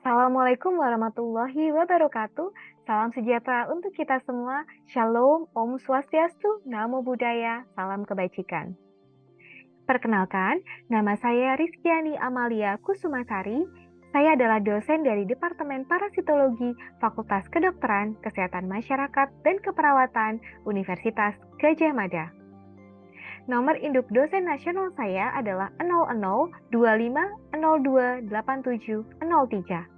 Assalamualaikum warahmatullahi wabarakatuh. Salam sejahtera untuk kita semua. Shalom, Om Swastiastu, Namo Buddhaya, salam kebajikan. Perkenalkan, nama saya Rizkyani Amalia Kusumasari. Saya adalah dosen dari Departemen Parasitologi Fakultas Kedokteran, Kesehatan Masyarakat, dan Keperawatan Universitas Gadjah Mada. Nomor induk dosen nasional saya adalah 0025028703.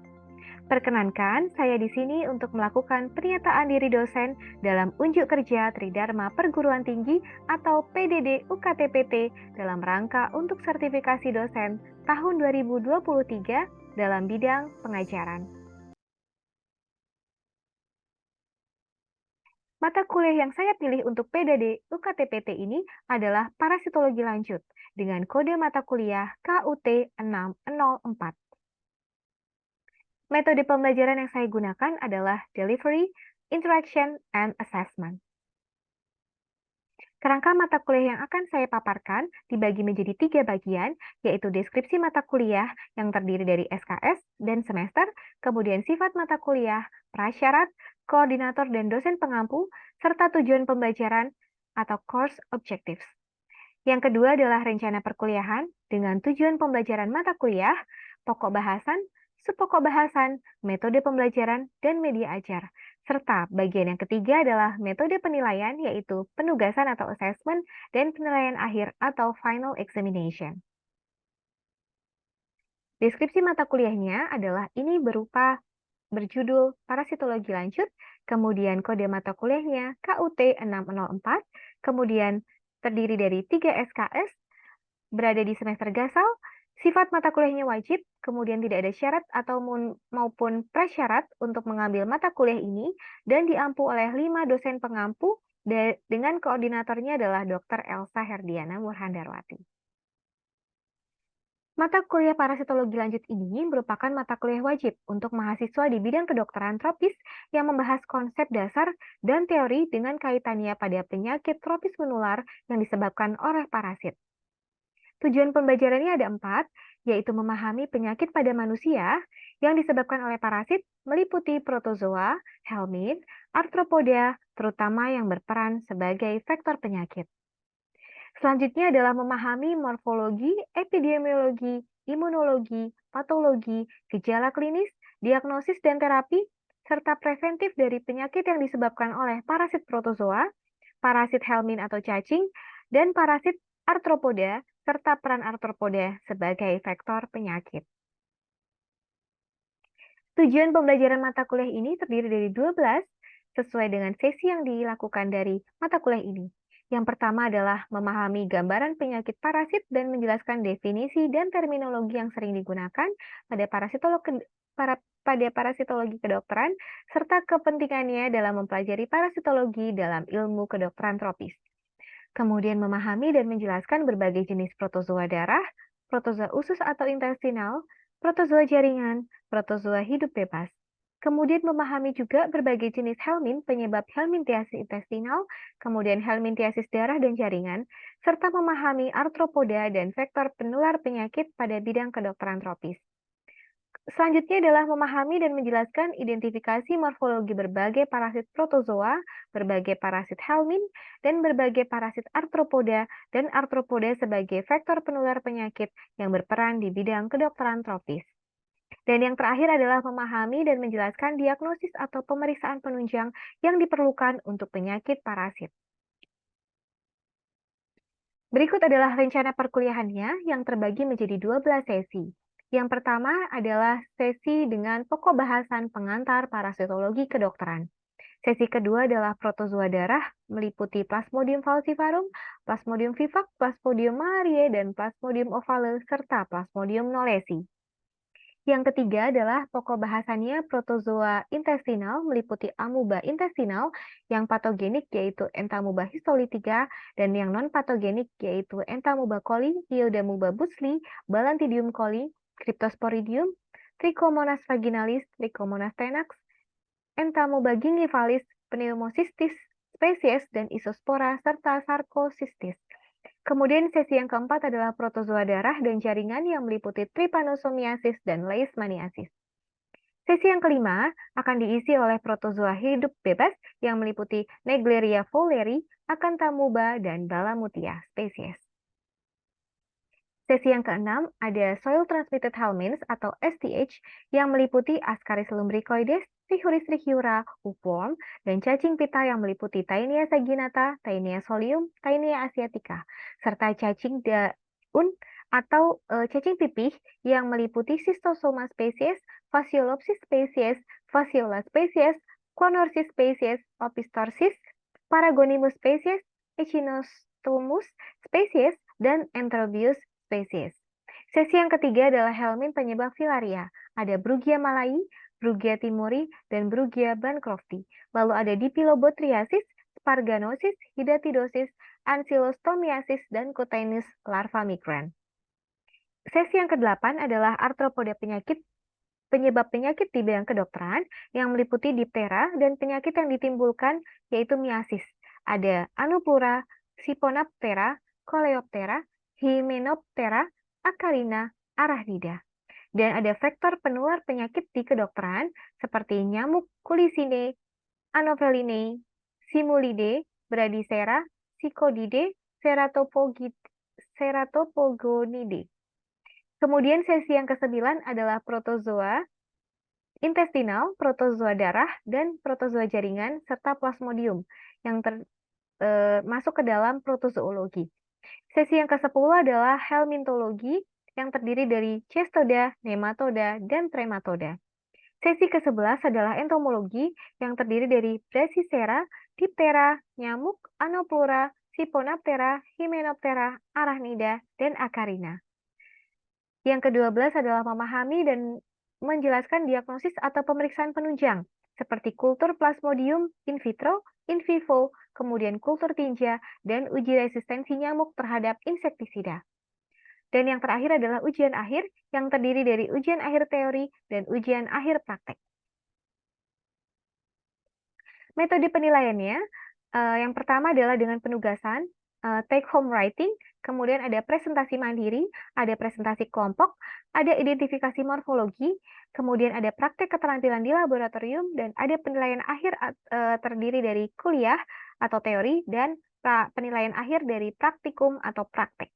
Perkenankan, saya di sini untuk melakukan pernyataan diri dosen dalam unjuk kerja Tridharma Perguruan Tinggi atau PDD UKTPT dalam rangka untuk sertifikasi dosen tahun 2023 dalam bidang pengajaran. Mata kuliah yang saya pilih untuk PDD UKTPT ini adalah parasitologi lanjut dengan kode mata kuliah KUT 604. Metode pembelajaran yang saya gunakan adalah Delivery, Interaction, and Assessment. Kerangka mata kuliah yang akan saya paparkan dibagi menjadi 3 bagian, yaitu deskripsi mata kuliah yang terdiri dari SKS dan semester, kemudian sifat mata kuliah, prasyarat, koordinator dan dosen pengampu, serta tujuan pembelajaran atau course objectives. Yang kedua adalah rencana perkuliahan dengan tujuan pembelajaran mata kuliah, pokok bahasan, subpokok bahasan, metode pembelajaran, dan media ajar. Serta bagian yang ketiga adalah metode penilaian, yaitu penugasan atau assessment, dan penilaian akhir atau final examination. Deskripsi mata kuliahnya adalah ini berupa berjudul Parasitologi Lanjut, kemudian kode mata kuliahnya KUT 604, kemudian terdiri dari 3 SKS, berada di semester gasal, sifat mata kuliahnya wajib, kemudian tidak ada syarat atau maupun prasyarat untuk mengambil mata kuliah ini, dan diampu oleh 5 dosen pengampu dengan koordinatornya adalah Dr. Elsa Herdiana Murhandarwati. Mata kuliah parasitologi lanjut ini merupakan mata kuliah wajib untuk mahasiswa di bidang kedokteran tropis yang membahas konsep dasar dan teori dengan kaitannya pada penyakit tropis menular yang disebabkan oleh parasit. Tujuan pembelajarannya ada 4, yaitu memahami penyakit pada manusia yang disebabkan oleh parasit meliputi protozoa, helminth, arthropoda, terutama yang berperan sebagai vektor penyakit. Selanjutnya adalah memahami morfologi, epidemiologi, imunologi, patologi, gejala klinis, diagnosis dan terapi, serta preventif dari penyakit yang disebabkan oleh parasit protozoa, parasit helminth atau cacing, dan parasit arthropoda, serta peran arthropoda sebagai vektor penyakit. Tujuan pembelajaran mata kuliah ini terdiri dari 12, sesuai dengan sesi yang dilakukan dari mata kuliah ini. Yang pertama adalah memahami gambaran penyakit parasit dan menjelaskan definisi dan terminologi yang sering digunakan pada parasitologi kedokteran, serta kepentingannya dalam mempelajari parasitologi dalam ilmu kedokteran tropis. Kemudian memahami dan menjelaskan berbagai jenis protozoa darah, protozoa usus atau intestinal, protozoa jaringan, protozoa hidup bebas. Kemudian memahami juga berbagai jenis helminth penyebab helminthiasis intestinal, kemudian helminthiasis darah dan jaringan, serta memahami arthropoda dan vektor penular penyakit pada bidang kedokteran tropis. Selanjutnya adalah memahami dan menjelaskan identifikasi morfologi berbagai parasit protozoa, berbagai parasit helminth, dan berbagai parasit arthropoda dan arthropoda sebagai vektor penular penyakit yang berperan di bidang kedokteran tropis. Dan yang terakhir adalah memahami dan menjelaskan diagnosis atau pemeriksaan penunjang yang diperlukan untuk penyakit parasit. Berikut adalah rencana perkuliahannya yang terbagi menjadi 12 sesi. Yang pertama adalah sesi dengan pokok bahasan pengantar parasitologi kedokteran. Sesi kedua adalah protozoa darah, meliputi Plasmodium falciparum, Plasmodium vivax, Plasmodium malariae, dan Plasmodium ovale, serta Plasmodium knowlesi. Yang ketiga adalah pokok bahasannya protozoa intestinal meliputi amuba intestinal yang patogenik yaitu Entamuba histolytica dan yang non-patogenik yaitu Entamuba coli, Iodamuba butzli, Balantidium coli, Cryptosporidium, Trichomonas vaginalis, Trichomonas tenax, Entamuba gingivalis, Pneumocystis species dan Isospora serta Sarcocystis. Kemudian sesi yang keempat adalah protozoa darah dan jaringan yang meliputi trypanosomiasis dan leishmaniasis. Sesi yang kelima akan diisi oleh protozoa hidup bebas yang meliputi Naegleria fowleri, Acanthamoeba, dan Balamutia spesies. Sesi yang keenam ada Soil Transmitted Helminths atau STH yang meliputi Ascaris lumbricoides, Trichuris trichiura, hookworm, dan cacing pita yang meliputi Taenia saginata, Taenia solium, Taenia asiatica, serta cacing daun atau cacing pipih yang meliputi Schistosoma spesies, Phaseolopsis spesies, Phaseola spesies, Clonorchis spesies, Opisthorchis, Paragonimus spesies, Echinostomus spesies, dan Enterobius spesies. Sesi yang ketiga adalah helmin penyebab filaria. Ada Brugia malai, Brugia timuri, dan Brugia bancrofti. Lalu ada Dipilobotriasis, Sparganosis, Hidatidosis, Ancylostomia,sis dan Cutaneous larva migrans. Sesi yang ke-8 adalah arthropoda penyebab penyakit di bidang kedokteran yang meliputi diphthera dan penyakit yang ditimbulkan yaitu miasis. Ada Anoplura, Siponaptera, Coleoptera, Hymenoptera, Acarina, Arachnida. Dan ada vektor penular penyakit di kedokteran seperti nyamuk Culicinae, Anopheline, Simulidae, Bradysera, Psychodidae, Ceratopogonidae. Kemudian sesi yang ke-9 adalah protozoa intestinal, protozoa darah, dan protozoa jaringan, serta plasmodium yang masuk ke dalam protozoologi. Sesi yang ke-10 adalah helminthologi yang terdiri dari cestoda, nematoda, dan trematoda. Sesi ke-11 adalah entomologi yang terdiri dari Brachycera, Diphthera, nyamuk, Anoplura, Siponaptera, Hymenoptera, Arachnida, dan Acarina. Yang ke-12 adalah memahami dan menjelaskan diagnosis atau pemeriksaan penunjang, seperti kultur plasmodium in vitro, in vivo, kemudian kultur tinja, dan uji resistensi nyamuk terhadap insektisida. Dan yang terakhir adalah ujian akhir, yang terdiri dari ujian akhir teori dan ujian akhir praktek. Metode penilaiannya, yang pertama adalah dengan penugasan, take home writing, kemudian ada presentasi mandiri, ada presentasi kelompok, ada identifikasi morfologi, kemudian ada praktek keterampilan di laboratorium, dan ada penilaian akhir terdiri dari kuliah atau teori, dan penilaian akhir dari praktikum atau praktek.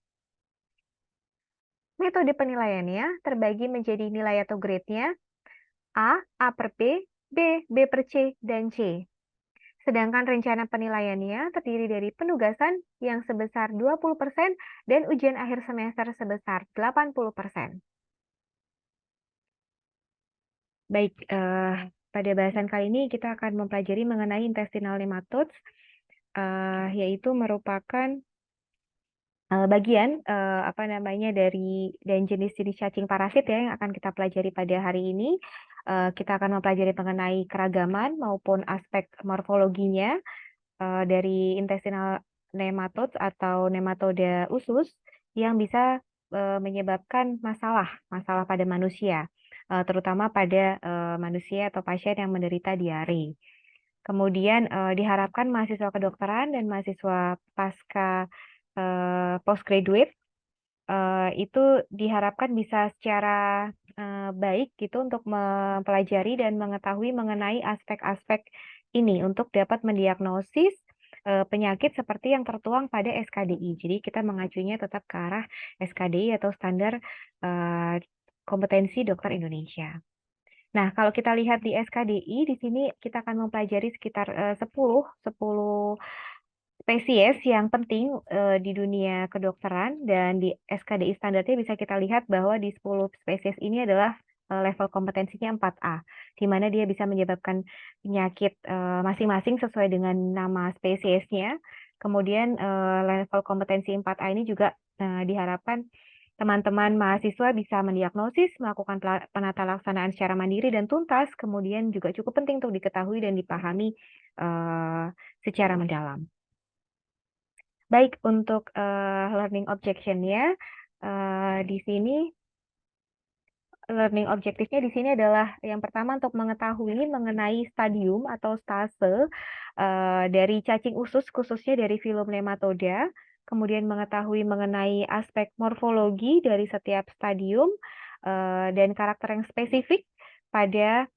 Metode penilaiannya terbagi menjadi nilai atau grade-nya A, A per B, B per C, dan C. Sedangkan rencana penilaiannya terdiri dari penugasan yang sebesar 20% dan ujian akhir semester sebesar 80%. Baik, pada bahasan kali ini kita akan mempelajari mengenai intestinal nematodes, yaitu merupakan bagian dari dan jenis-jenis cacing parasit ya yang akan kita pelajari pada hari ini. Kita akan mempelajari mengenai keragaman maupun aspek morfologinya dari intestinal nematodes atau nematoda usus yang bisa menyebabkan masalah pada manusia, terutama pada manusia atau pasien yang menderita diare. Kemudian diharapkan mahasiswa kedokteran dan mahasiswa pasca postgraduate itu diharapkan bisa secara baik gitu untuk mempelajari dan mengetahui mengenai aspek-aspek ini untuk dapat mendiagnosis penyakit seperti yang tertuang pada SKDI. Jadi kita mengacunya tetap ke arah SKDI atau standar kompetensi dokter Indonesia. Nah, kalau kita lihat di SKDI, di sini kita akan mempelajari sekitar 10 spesies yang penting di dunia kedokteran, dan di SKDI standarnya bisa kita lihat bahwa di 10 spesies ini adalah level kompetensinya 4A, di mana dia bisa menyebabkan penyakit masing-masing sesuai dengan nama spesiesnya. Kemudian level kompetensi 4A ini juga diharapkan teman-teman mahasiswa bisa mendiagnosis, melakukan penata laksanaan secara mandiri dan tuntas, kemudian juga cukup penting untuk diketahui dan dipahami secara mendalam. Baik, untuk learning objection-nya, di sini learning objektifnya di sini adalah yang pertama untuk mengetahui mengenai stadium atau stase dari cacing usus, khususnya dari filum nematoda, kemudian mengetahui mengenai aspek morfologi dari setiap stadium dan karakter yang spesifik pada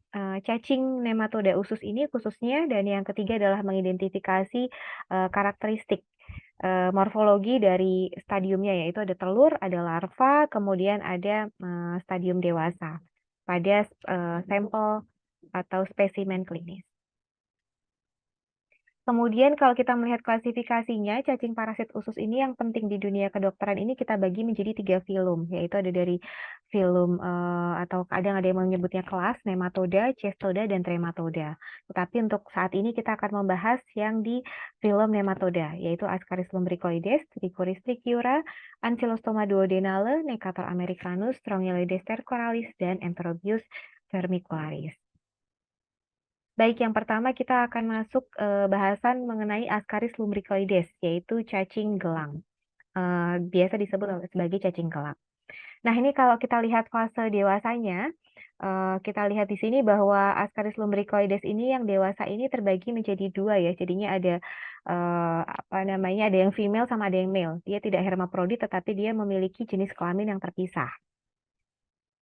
cacing nematoda usus ini khususnya, dan yang ketiga adalah mengidentifikasi karakteristik morfologi dari stadiumnya, yaitu ada telur, ada larva, kemudian ada stadium dewasa pada sampel atau spesimen klinis. Kemudian kalau kita melihat klasifikasinya, cacing parasit usus ini yang penting di dunia kedokteran ini kita bagi menjadi 3 filum, yaitu ada dari filum atau kadang ada yang menyebutnya kelas, nematoda, cestoda, dan trematoda. Tetapi untuk saat ini kita akan membahas yang di filum nematoda, yaitu Ascaris lumbricoides, Trichuris trichiura, Ankylostoma duodenale, Necator americanus, Strongyloides stercoralis, dan Enterobius vermicularis. Baik, yang pertama kita akan masuk bahasan mengenai Ascaris lumbricoides, yaitu cacing gelang. Biasa disebut sebagai cacing gelang. Nah, ini kalau kita lihat fase dewasanya, kita lihat di sini bahwa Ascaris lumbricoides ini yang dewasa ini terbagi menjadi 2 ya. Jadinya ada ada yang female sama ada yang male. Dia tidak hermaprodit tetapi dia memiliki jenis kelamin yang terpisah.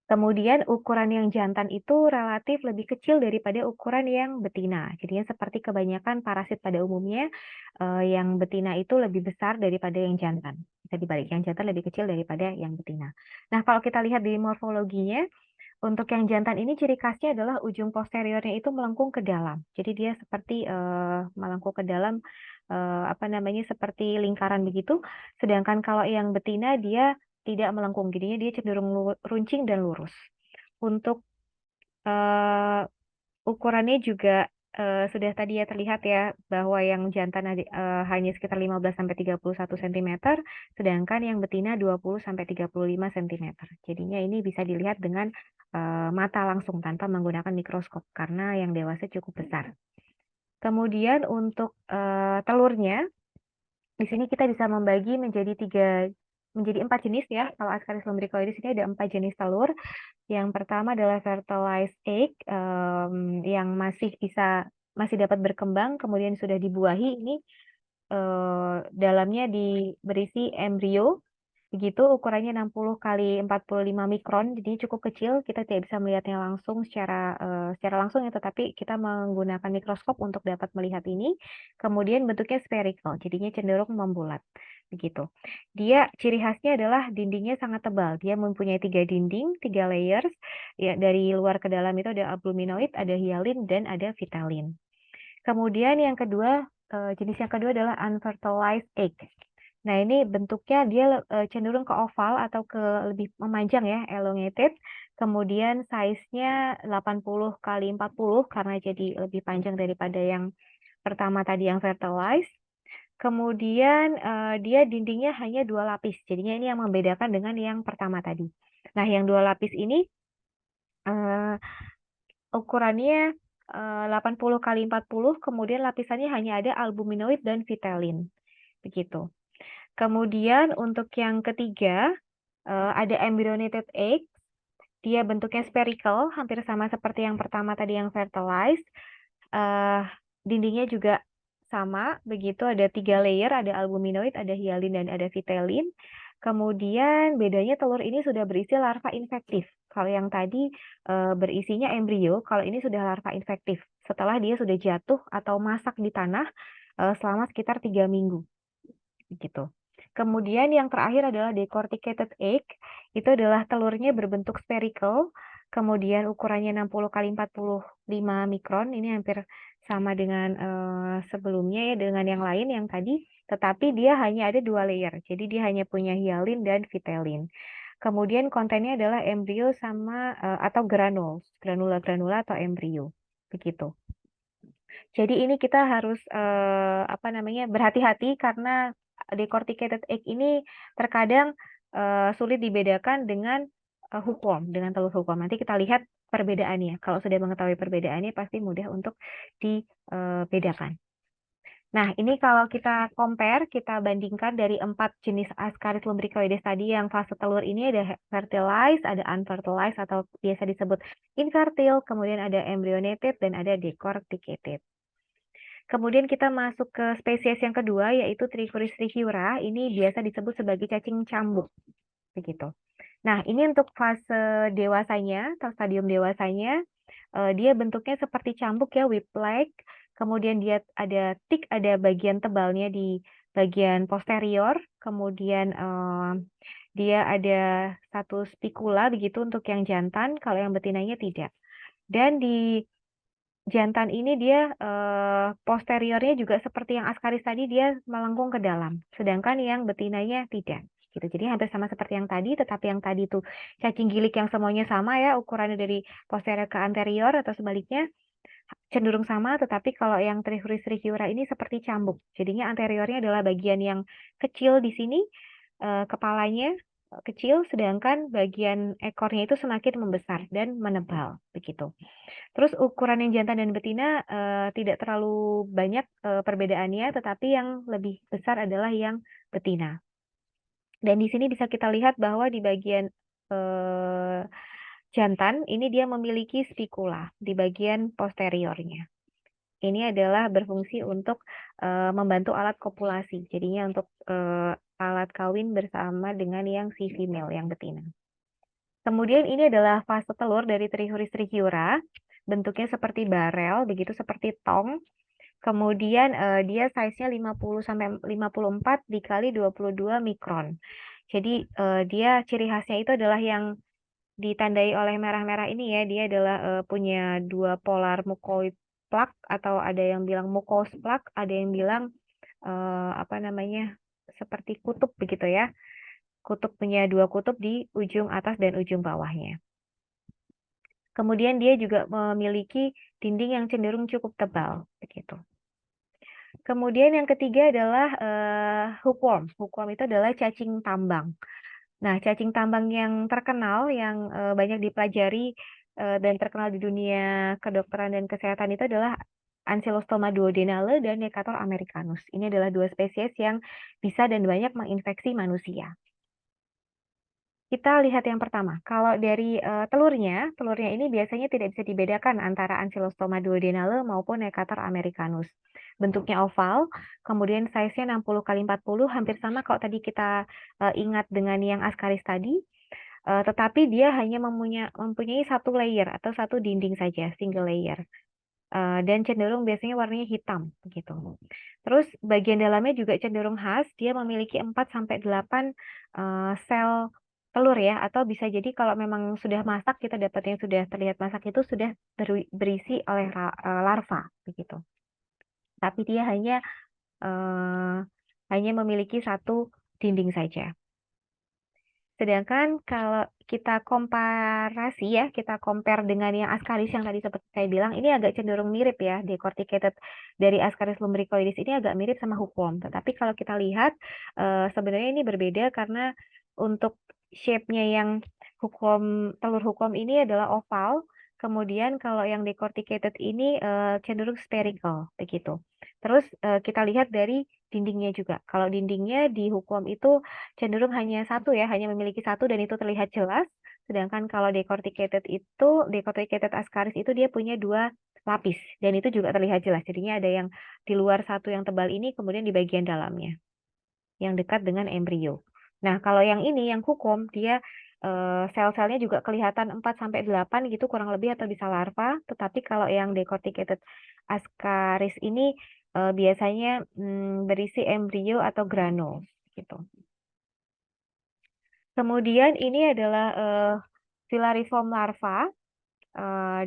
Kemudian ukuran yang jantan itu relatif lebih kecil daripada ukuran yang betina. Jadinya seperti kebanyakan parasit pada umumnya, yang betina itu lebih besar daripada yang jantan. Bisa dibalik, yang jantan lebih kecil daripada yang betina. Nah, kalau kita lihat di morfologinya, untuk yang jantan ini ciri khasnya adalah ujung posteriornya itu melengkung ke dalam. Jadi dia seperti melengkung ke dalam, seperti lingkaran begitu. Sedangkan kalau yang betina dia tidak melengkung, jadinya dia cenderung runcing dan lurus. Untuk ukurannya juga sudah tadi ya terlihat ya bahwa yang jantan hanya sekitar 15-31 cm, sedangkan yang betina 20-35 cm. Jadinya ini bisa dilihat dengan mata langsung tanpa menggunakan mikroskop karena yang dewasa cukup besar. Kemudian untuk telurnya, di sini kita bisa membagi menjadi 4 jenis ya. Kalau Ascaris lumbricoides ini ada 4 jenis telur. Yang pertama adalah fertilized egg, yang masih dapat berkembang, kemudian sudah dibuahi. Ini dalamnya berisi embrio. Begitu, ukurannya 60 kali 45 mikron, jadi cukup kecil. Kita tidak bisa melihatnya langsung secara langsung ya, tetapi kita menggunakan mikroskop untuk dapat melihat ini. Kemudian bentuknya spherical, jadinya cenderung membulat. Begitu. Dia ciri khasnya adalah dindingnya sangat tebal. Dia mempunyai 3 dinding, 3 layers. Ya, dari luar ke dalam itu ada albuminoid, ada hyalin, dan ada vitellin. Kemudian yang kedua, jenis yang kedua adalah unfertilized egg. Nah, ini bentuknya dia cenderung ke oval atau ke lebih memanjang ya, elongated. Kemudian size-nya 80 kali 40 karena jadi lebih panjang daripada yang pertama tadi yang fertilized. Kemudian dia dindingnya hanya 2 lapis. Jadinya ini yang membedakan dengan yang pertama tadi. Nah, yang 2 lapis ini ukurannya 80 kali 40, kemudian lapisannya hanya ada albuminoid dan vitellin. Begitu. Kemudian untuk yang ketiga, ada embryonated egg. Dia bentuknya spherical, hampir sama seperti yang pertama tadi yang fertilized. Dindingnya juga sama, begitu ada 3 layer, ada albuminoid, ada hyalin, dan ada vitellin. Kemudian bedanya telur ini sudah berisi larva infektif. Kalau yang tadi berisinya embrio, kalau ini sudah larva infektif. Setelah dia sudah jatuh atau masak di tanah selama sekitar 3 minggu. Begitu. Kemudian yang terakhir adalah decorticated egg. Itu adalah telurnya berbentuk spherical. Kemudian ukurannya 60 kali 45 mikron. Ini hampir sama dengan sebelumnya ya, dengan yang lain yang tadi. Tetapi dia hanya ada 2 layer. Jadi dia hanya punya hyalin dan vitellin. Kemudian kontennya adalah embrio sama atau granula atau embrio. Begitu. Jadi ini kita harus berhati-hati karena decorticated egg ini terkadang sulit dibedakan dengan hookworm, dengan telur hookworm. Nanti kita lihat perbedaannya. Kalau sudah mengetahui perbedaannya pasti mudah untuk dibedakan. Nah, ini kalau kita compare, kita bandingkan dari 4 jenis Ascaris lumbricoides tadi yang fase telur ini ada fertilized, ada unfertilized atau biasa disebut infertile, kemudian ada embryonated, dan ada decorticated. Kemudian kita masuk ke spesies yang kedua, yaitu Trichuris trichiura. Ini biasa disebut sebagai cacing cambuk. Begitu. Nah, ini untuk fase dewasanya atau stadium dewasanya. Dia bentuknya seperti cambuk ya, whip-like. Kemudian dia ada tik, ada bagian tebalnya di bagian posterior. Kemudian dia ada satu spikula begitu untuk yang jantan, kalau yang betinanya tidak. Dan di jantan ini dia posteriornya juga seperti yang askaris tadi, dia melengkung ke dalam. Sedangkan yang betinanya tidak. Gitu. Jadi hampir sama seperti yang tadi, tetapi yang tadi itu cacing gilik yang semuanya sama ya, ukurannya dari posterior ke anterior atau sebaliknya cenderung sama, tetapi kalau yang Trichuris trichiura ini seperti cambuk. Jadinya anteriornya adalah bagian yang kecil di sini, kepalanya kecil, sedangkan bagian ekornya itu semakin membesar dan menebal, begitu. Terus ukuran yang jantan dan betina tidak terlalu banyak perbedaannya, tetapi yang lebih besar adalah yang betina. Dan di sini bisa kita lihat bahwa di bagian jantan ini dia memiliki spikula di bagian posteriornya. Ini adalah berfungsi untuk membantu alat kopulasi. Jadinya untuk alat kawin bersama dengan yang si female, yang betina. Kemudian ini adalah fase telur dari Trichuris trichiura. Bentuknya seperti barel, begitu seperti tong. Kemudian dia size-nya 50 sampai 54 dikali 22 mikron. Jadi dia ciri khasnya itu adalah yang ditandai oleh merah-merah ini ya. Dia adalah punya dua polar mucoid plak, atau ada yang bilang mucous plak, ada yang bilang apa namanya, seperti kutub begitu ya. Kutub punya dua kutub di ujung atas dan ujung bawahnya. Kemudian dia juga memiliki dinding yang cenderung cukup tebal, begitu. Kemudian yang ketiga adalah hookworm. Hookworm itu adalah cacing tambang. Nah, cacing tambang yang terkenal, yang banyak dipelajari dan terkenal di dunia kedokteran dan kesehatan itu adalah Ancylostoma duodenale dan Necator americanus. Ini adalah dua spesies yang bisa dan banyak menginfeksi manusia. Kita lihat yang pertama. Kalau dari telurnya ini biasanya tidak bisa dibedakan antara Ancylostoma duodenale maupun Necator americanus. Bentuknya oval, kemudian size-nya 60 x 40, hampir sama kalau tadi kita ingat dengan yang askaris tadi. Tetapi dia hanya mempunyai satu layer atau satu dinding saja, single layer. Dan cenderung biasanya warnanya hitam, begitu. Terus bagian dalamnya juga cenderung khas, dia memiliki 4-8 sel telur ya, atau bisa jadi kalau memang sudah masak, kita dapat yang sudah terlihat masak itu sudah berisi oleh larva, begitu. Tapi dia hanya memiliki satu dinding saja. Sedangkan kalau kita komparasi ya, kita compare dengan yang askaris yang tadi seperti saya bilang, ini agak cenderung mirip ya, decorticated dari Ascaris lumbricoides ini agak mirip sama hookworm. Tetapi kalau kita lihat, sebenarnya ini berbeda karena untuk shape-nya yang telur hookworm ini adalah oval, kemudian kalau yang decorticated ini cenderung spherical, begitu. Terus kita lihat dari dindingnya juga. Kalau dindingnya di hookworm itu cenderung hanya satu ya, hanya memiliki satu dan itu terlihat jelas. Sedangkan kalau decorticated ascaris itu dia punya dua lapis dan itu juga terlihat jelas. Jadinya ada yang di luar satu yang tebal ini, kemudian di bagian dalamnya yang dekat dengan embrio. Nah, kalau yang ini yang hookworm dia sel-selnya juga kelihatan 4-8 gitu kurang lebih atau bisa larva, tetapi kalau yang decorticated ascaris ini biasanya berisi embrio atau granul gitu. Kemudian ini adalah filariform larva.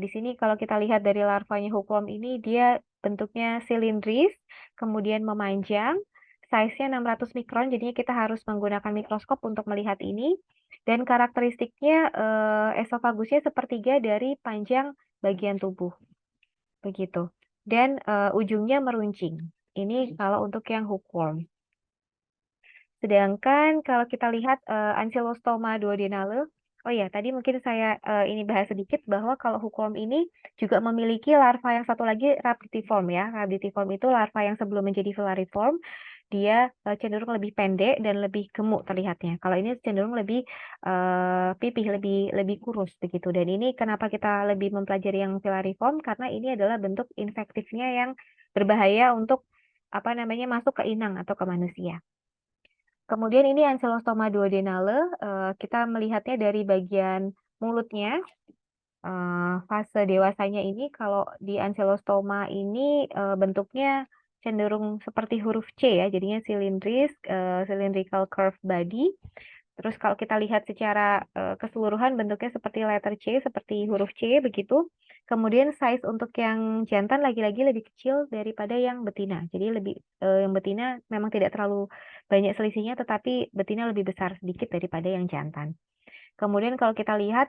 Di sini kalau kita lihat dari larvanya hookworm ini, dia bentuknya silindris, kemudian memanjang, size-nya 600 mikron, jadinya kita harus menggunakan mikroskop untuk melihat ini. Dan karakteristiknya esofagusnya sepertiga dari panjang bagian tubuh, begitu. Dan ujungnya meruncing. Ini kalau untuk yang hookworm. Sedangkan kalau kita lihat Ancylostoma duodenale, oh ya tadi mungkin saya ini bahas sedikit bahwa kalau hookworm ini juga memiliki larva yang satu lagi rhabditiform ya. Rhabditiform itu larva yang sebelum menjadi filariform, dia cenderung lebih pendek dan lebih gemuk terlihatnya. Kalau ini cenderung lebih pipih, lebih kurus begitu. Dan ini kenapa kita lebih mempelajari yang filariform, karena ini adalah bentuk infektifnya yang berbahaya untuk masuk ke inang atau ke manusia. Kemudian ini Ancylostoma duodenale, kita melihatnya dari bagian mulutnya. fase dewasanya ini kalau di Ankylostoma ini bentuknya cenderung seperti huruf C ya, jadinya silindris, cylindrical curved body. Terus kalau kita lihat secara keseluruhan bentuknya seperti letter C, seperti huruf C begitu. Kemudian size untuk yang jantan lagi-lagi lebih kecil daripada yang betina. Jadi lebih yang betina memang tidak terlalu banyak selisihnya, tetapi betina lebih besar sedikit daripada yang jantan. Kemudian kalau kita lihat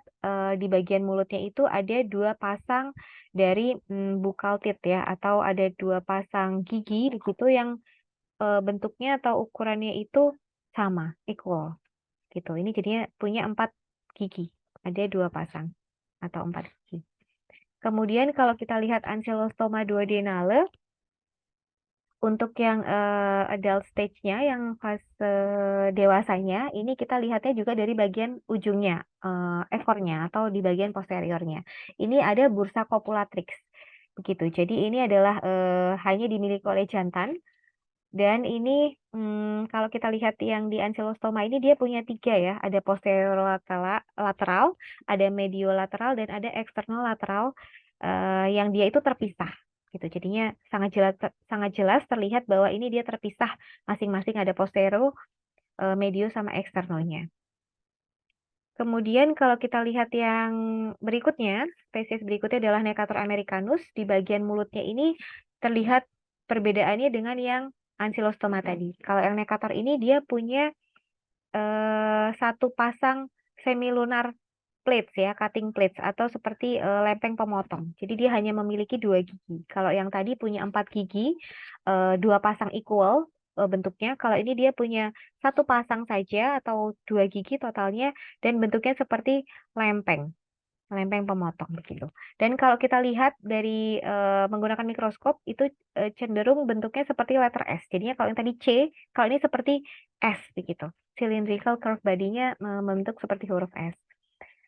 di bagian mulutnya itu ada dua pasang dari buccal teeth ya, atau ada dua pasang gigi begitu yang bentuknya atau ukurannya itu sama, equal gitu. Ini jadinya punya 4 gigi, ada dua pasang atau 4 gigi. Kemudian kalau kita lihat Ankylostoma duodenale, untuk yang adult stage-nya, yang fase dewasanya, ini kita lihatnya juga dari bagian ujungnya, ekornya atau di bagian posteriornya. Ini ada bursa copulatrix, begitu. Jadi ini adalah hanya dimiliki oleh jantan. Dan ini kalau kita lihat yang di Ankylostoma ini dia punya 3 ya, ada posterolateral, ada mediolateral, dan ada externolateral yang dia itu terpisah gitu. Jadinya sangat jelas terlihat bahwa ini dia terpisah masing-masing, ada postero, medio sama eksternalnya. Kemudian kalau kita lihat yang berikutnya, spesies berikutnya adalah Necator americanus. Di bagian mulutnya ini terlihat perbedaannya dengan yang Ankylostoma tadi. Kalau yang Necator ini dia punya satu pasang semilunar plates ya, cutting plates atau seperti lempeng pemotong. Jadi dia hanya memiliki 2 gigi. Kalau yang tadi punya 4 gigi, 2 pasang equal bentuknya. Kalau ini dia punya satu pasang saja atau 2 gigi totalnya, dan bentuknya seperti lempeng pemotong begitu. Dan kalau kita lihat dari menggunakan mikroskop itu cenderung bentuknya seperti letter S. Jadinya kalau yang tadi C, kalau ini seperti S begitu. Cylindrical curved body-nya membentuk seperti huruf S.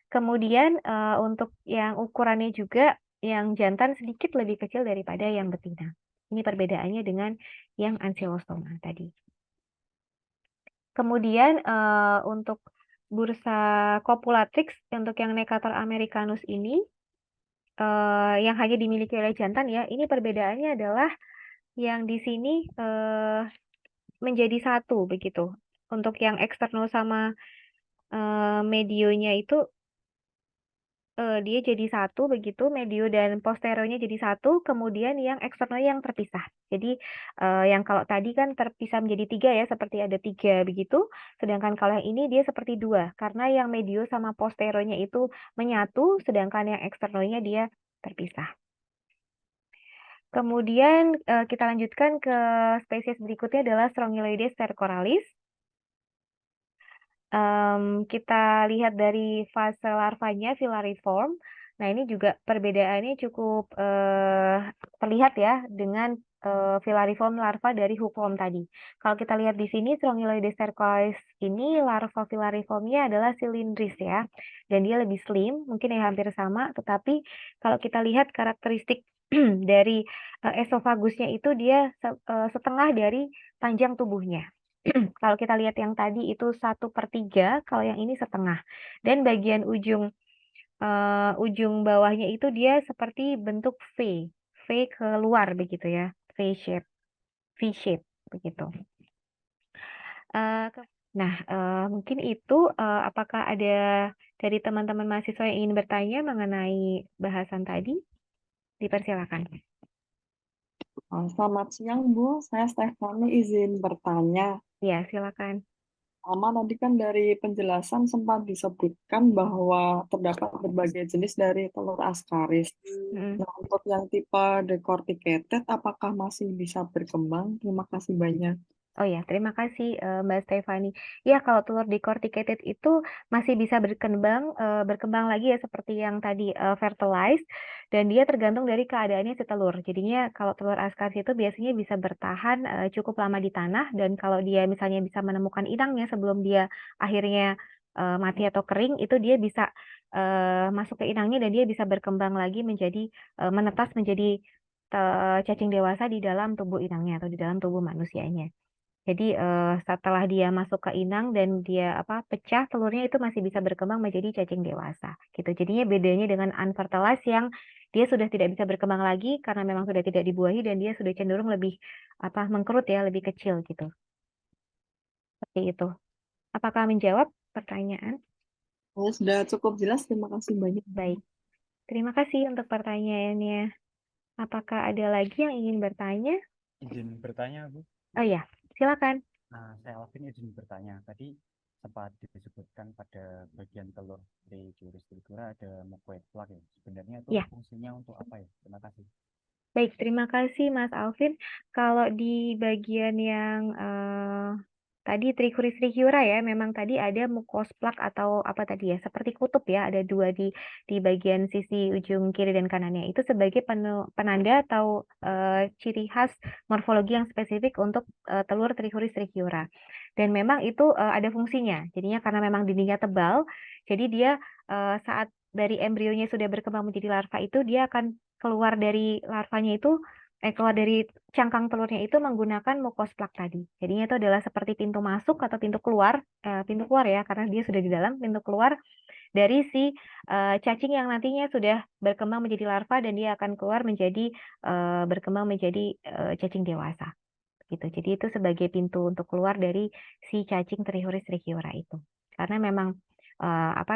Kemudian untuk yang ukurannya juga yang jantan sedikit lebih kecil daripada yang betina. Ini perbedaannya dengan yang Ankylostoma tadi. Kemudian untuk bursa copulatrix untuk yang Necator americanus ini yang hanya dimiliki oleh jantan ya, ini perbedaannya adalah yang di sini menjadi satu begitu. Untuk yang eksternal sama medionya itu dia jadi satu begitu, medio dan posteronya jadi satu, kemudian yang eksternal yang terpisah. Jadi yang kalau tadi kan terpisah menjadi 3 ya, seperti ada 3 begitu, sedangkan kalau yang ini dia seperti 2, karena yang medio sama posteronya itu menyatu, sedangkan yang eksternalnya dia terpisah. Kemudian kita lanjutkan ke spesies berikutnya adalah Strongyloides stercoralis. Kita lihat dari fase larvanya filariform. Nah, ini juga perbedaannya cukup terlihat ya dengan filariform larva dari hookworm tadi. Kalau kita lihat di sini Strongyloides stercoralis ini larva filariformnya adalah silindris ya, dan dia lebih slim, mungkin ya hampir sama, tetapi kalau kita lihat karakteristik dari esofagusnya itu dia setengah dari panjang tubuhnya. Kalau kita lihat yang tadi itu 1/3, kalau yang ini setengah. Dan bagian ujung bawahnya itu dia seperti bentuk V. V keluar begitu ya. V shape begitu. Nah, mungkin itu apakah ada dari teman-teman mahasiswa yang ingin bertanya mengenai bahasan tadi? Dipersilakan. Selamat siang, Bu. Saya Stefani izin bertanya. Ya, silakan. Tadi kan dari penjelasan sempat disebutkan bahwa terdapat berbagai jenis dari telur askaris. Nah, untuk yang tipe decorticated, apakah masih bisa berkembang? Terima kasih banyak. Oh ya, terima kasih Mbak Stefani. Ya, kalau telur decorticated itu masih bisa berkembang lagi ya seperti yang tadi fertilized, dan dia tergantung dari keadaannya si telur. Jadinya kalau telur askaris itu biasanya bisa bertahan cukup lama di tanah, dan kalau dia misalnya bisa menemukan inangnya sebelum dia akhirnya mati atau kering, itu dia bisa masuk ke inangnya dan dia bisa berkembang lagi menjadi menetas menjadi cacing dewasa di dalam tubuh inangnya atau di dalam tubuh manusianya. Jadi setelah dia masuk ke inang dan dia pecah telurnya itu masih bisa berkembang menjadi cacing dewasa gitu. Jadinya bedanya dengan unfertilized yang dia sudah tidak bisa berkembang lagi karena memang sudah tidak dibuahi dan dia sudah cenderung lebih mengkerut ya, lebih kecil gitu. Seperti itu. Apakah menjawab pertanyaan? Oh, sudah cukup jelas, terima kasih banyak. Baik. Terima kasih untuk pertanyaannya. Apakah ada lagi yang ingin bertanya? Izin bertanya, Bu. Oh iya, silakan. Nah, saya Alvin izin bertanya. Tadi sempat disebutkan pada bagian telur di Juris Trigura ada mucoid plaque ya. Sebenarnya itu Ya. fungsinya untuk apa ya? Terima kasih. Baik, terima kasih Mas Alvin. Kalau di bagian yang tadi Trichuris trichiura ya, memang tadi ada mucous plaque atau apa tadi ya, seperti kutub ya, ada dua di bagian sisi ujung kiri dan kanannya. Itu sebagai penanda atau ciri khas morfologi yang spesifik untuk telur Trichuris trichiura. Dan memang itu ada fungsinya. Jadinya karena memang dindingnya tebal, jadi dia saat dari embrionya sudah berkembang menjadi larva itu dia akan keluar dari larvanya itu keluar dari cangkang telurnya itu menggunakan mucous plaque tadi. Jadinya itu adalah seperti pintu masuk atau pintu keluar ya karena dia sudah di dalam, pintu keluar dari si cacing yang nantinya sudah berkembang menjadi larva dan dia akan keluar menjadi berkembang menjadi cacing dewasa gitu. Jadi itu sebagai pintu untuk keluar dari si cacing Trichuris trichiura itu. Karena memang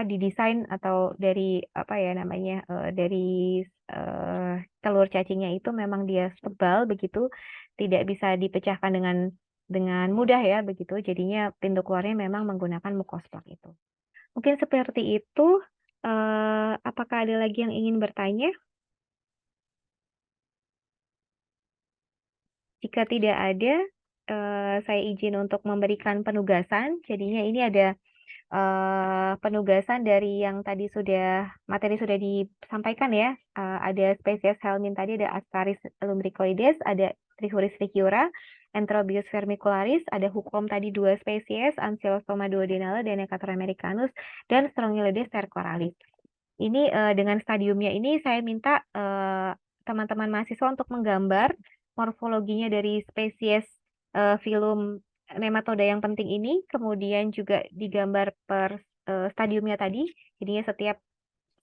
didesain atau dari dari telur cacingnya itu memang dia tebal begitu, tidak bisa dipecahkan dengan mudah ya begitu. Jadinya pintu keluarnya memang menggunakan mucous plaque itu. Mungkin seperti itu. Apakah ada lagi yang ingin bertanya? Jika tidak ada, saya izin untuk memberikan penugasan. Jadinya ini ada penugasan dari yang tadi materi sudah disampaikan ya. Ada spesies helmin tadi ada Ascaris lumbricoides, ada Trichuris trichiura, Enterobius vermicularis, ada hukum tadi 2 spesies, Ancylostoma duodenale dan Decatur americanus, dan Strongyloides cercoralis. Ini dengan stadiumnya ini saya minta teman-teman mahasiswa untuk menggambar morfologinya dari spesies filum nematoda yang penting ini, kemudian juga digambar per stadiumnya tadi. Jadinya setiap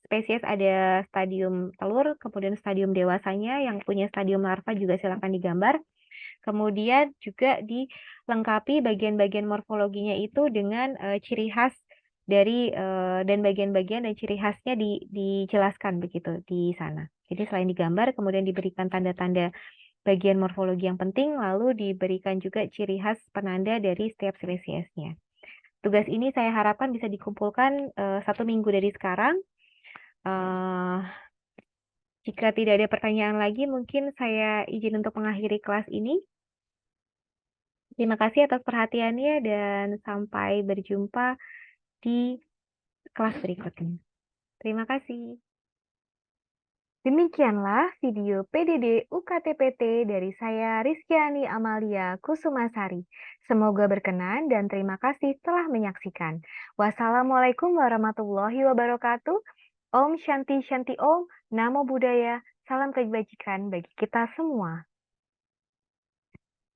spesies ada stadium telur, kemudian stadium dewasanya, yang punya stadium larva juga silakan digambar. Kemudian juga dilengkapi bagian-bagian morfologinya itu dengan ciri khas dari dan bagian-bagian dan ciri khasnya dijelaskan begitu di sana. Jadi selain digambar, kemudian diberikan tanda-tanda bagian morfologi yang penting, lalu diberikan juga ciri khas penanda dari setiap spesiesnya. Tugas ini saya harapkan bisa dikumpulkan 1 minggu dari sekarang. Jika tidak ada pertanyaan lagi, mungkin saya izin untuk mengakhiri kelas ini. Terima kasih atas perhatiannya dan sampai berjumpa di kelas berikutnya. Terima kasih. Demikianlah video PDD UKTPT dari saya Rizkyani Amalia Kusumasari. Semoga berkenan dan terima kasih telah menyaksikan. Wassalamualaikum warahmatullahi wabarakatuh. Om Shanti Shanti Om, Namo Buddhaya, salam kebajikan bagi kita semua.